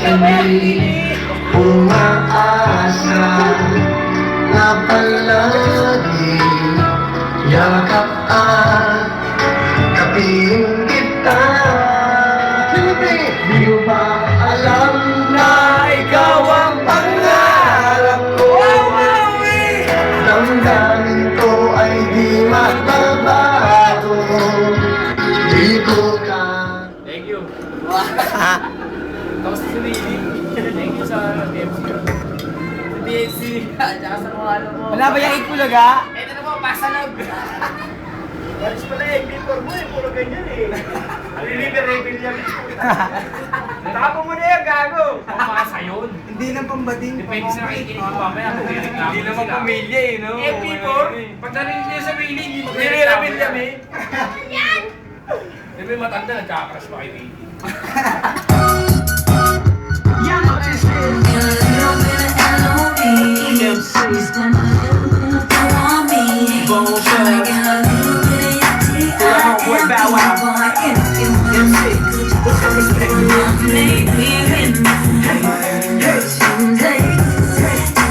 hindi umaasa na palagi yakap at kapiling kita. Di mo ba alam na ikaw ang pangarap ko? Damdamin ko ay di magbabago. Di ko ka. Thank you. Tapos si Willie. Thank you sa DMC. Sa DMC. Tsaka sa mga ano mo. Wala ba yung ikulaga? Ito na po, pasalog. Walis pala eh, Victor mo eh, puro ganyan eh. Ang liver eh, William. Tapo mo na yan, gago. Pumasa yun. Hindi lang pambating. Depende sa nakikinig ko mamaya kung nireklamo Hindi naman sila. pamilya eh, no? Eh, Victor, pag narinig niya sa Willie, hindi magre-reklamo William eh. Di ba yung matanda, nagkakrush pa kay Willie? Make me win. Someday